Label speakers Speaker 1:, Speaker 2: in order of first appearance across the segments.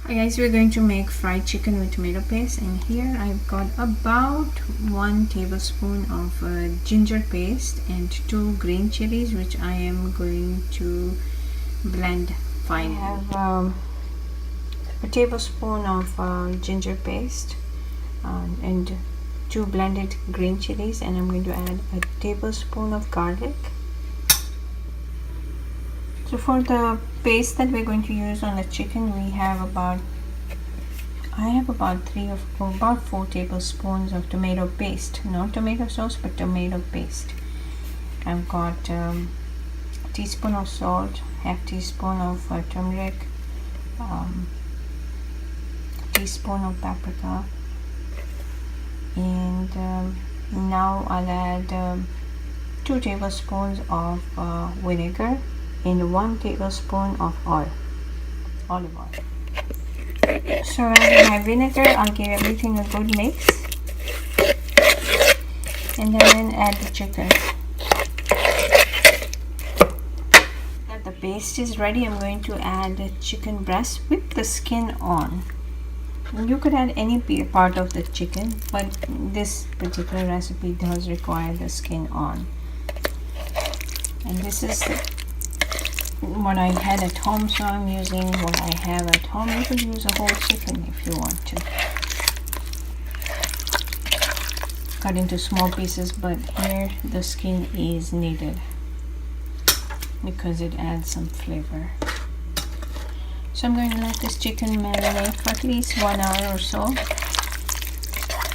Speaker 1: Hi guys, we're going to make fried chicken with tomato paste, and here I've got about 1 tablespoon of ginger paste and 2 green chilies, which I am going to blend fine. I have a tablespoon of ginger paste and 2 blended green chilies, and I'm going to add a tablespoon of garlic. So for the paste that we're going to use on the chicken, I have about 4 tablespoons of tomato paste, not tomato sauce but tomato paste. I've got a teaspoon of salt, half teaspoon of turmeric, teaspoon of paprika, and now I'll add 2 tablespoons of vinegar and 1 tablespoon of olive oil. So adding my vinegar, I'll give everything a good mix, and then add the chicken. Now the paste is ready. I'm going to add the chicken breast with the skin on. You could add any part of the chicken, but this particular recipe does require the skin on. And this is what I had at home, so I'm using what I have at home. You could use a whole chicken if you want to. Cut into small pieces, but here the skin is needed because it adds some flavor. So I'm going to let this chicken marinate for at least 1 hour or so.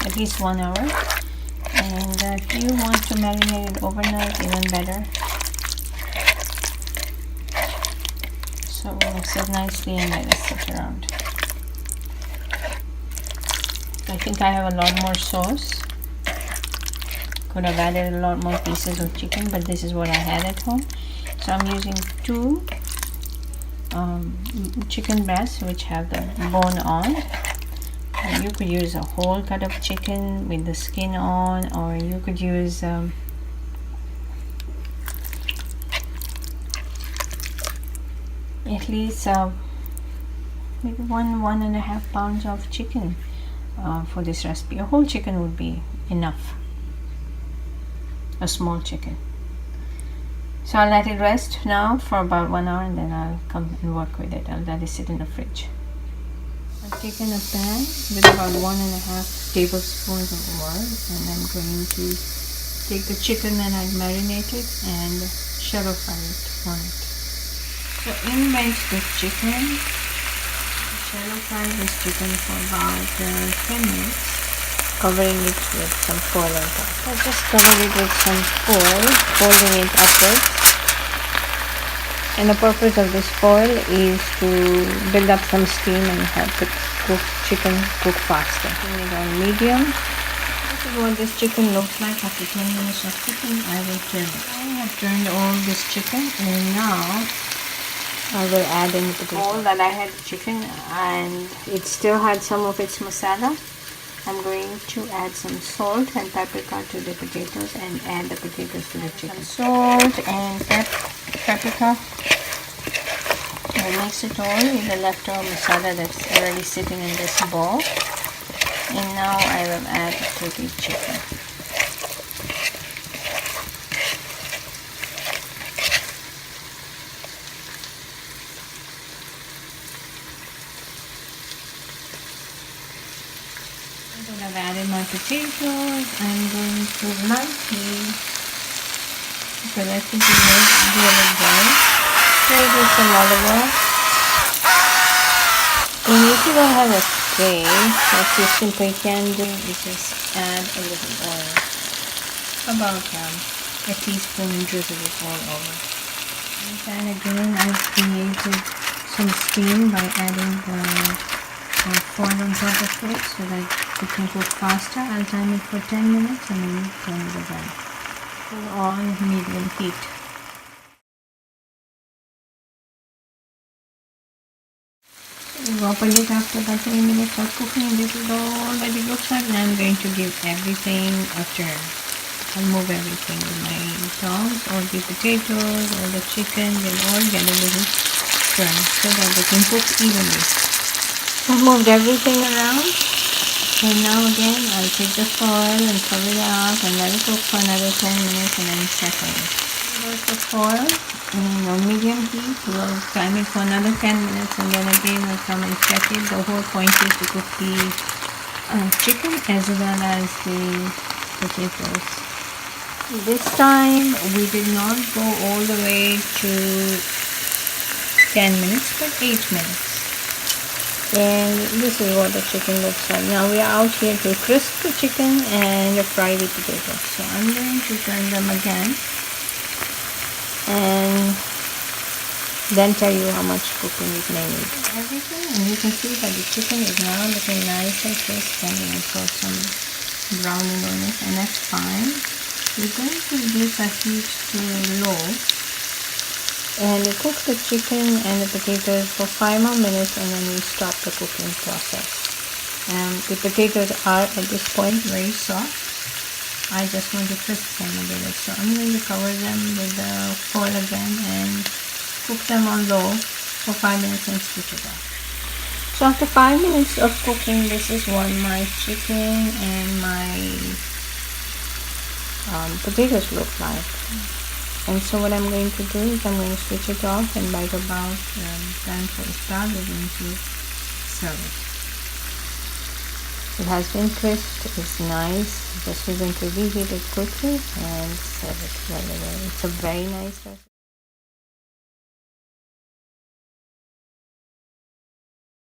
Speaker 1: At least 1 hour. And if you want to marinate it overnight, even better. So mix it nicely and let it sit around. I think I have a lot more sauce. Could have added a lot more pieces of chicken, but this is what I had at home. So I'm using 2 chicken breasts which have the bone on. And you could use a whole cut of chicken with the skin on, or you could use at least maybe 1.5 pounds of chicken for this recipe. A whole chicken would be enough, a small chicken. So I'll let it rest now for about 1 hour, and then I'll come and work with it. I'll let it sit in the fridge. I've taken a pan with about 1.5 tablespoons of oil, and I'm going to take the chicken that I've marinated and shallow fry it on it. So in went this chicken. Shallow fry this chicken for about 10 minutes, covering it with some foil on top. I just covered it with some foil, folding it upwards. And the purpose of this foil is to build up some steam and help the chicken cook faster. Putting it on medium. This is what this chicken looks like after 10 minutes of cooking. I will turn it. I have turned all this chicken, and now I will add in the bowl that I had chicken, and it still had some of its masala. I'm going to add some salt and paprika to the potatoes and add the potatoes to the chicken. Salt and paprika. I'll mix it all with the leftover masala that's already sitting in this bowl. And now I will add to the chicken. I've added my potatoes. I'm going to lightly, so let it do a little dry. With some olive oil. And if you don't have a tray, what you simply can do is just add a little oil, about a teaspoon, and drizzle it all over. And again, I've created some steam by adding the foil on top of it so that it can cook faster. I'll time it for 10 minutes and then turn it again. On medium heat. Drop a lid after about 3 minutes of cooking. This is all that it looks like. Now I'm going to give everything a turn. I'll move everything with my tongs, all the potatoes, all the chicken, they'll all get a little turn so that they can cook evenly. I've moved everything around. And now again, I'll take the foil and cover it up and let it cook for another 10 minutes and then settle it. There's the foil and on medium heat. We'll time it for another 10 minutes and then again we'll come and check it. The whole point is to cook the chicken as well as the potatoes. This time we did not go all the way to 10 minutes but 8 minutes. And this is what the chicken looks like. Now we are out here to crisp the chicken and fry the potatoes. So I'm going to turn them again and then tell you how much cooking it may need. Everything, and you can see that the chicken is now looking nice and crisp and it's got some browning on it, and that's fine. We're going to reduce our heat to low and we cook the chicken and the potatoes for 5 more minutes and then we stop the cooking process. The potatoes are at this point very soft. I just want to crisp them a little, so I'm going to cover them with the foil again and cook them on low for 5 minutes and switch it off. So after 5 minutes of cooking, this is what my chicken and my potatoes look like. And so what I'm going to do is I'm going to switch it off, and by about time for the start we're going to serve it. It has been crisped, it's nice. Just we're going to reheat it quickly and serve it right away. It's a very nice recipe.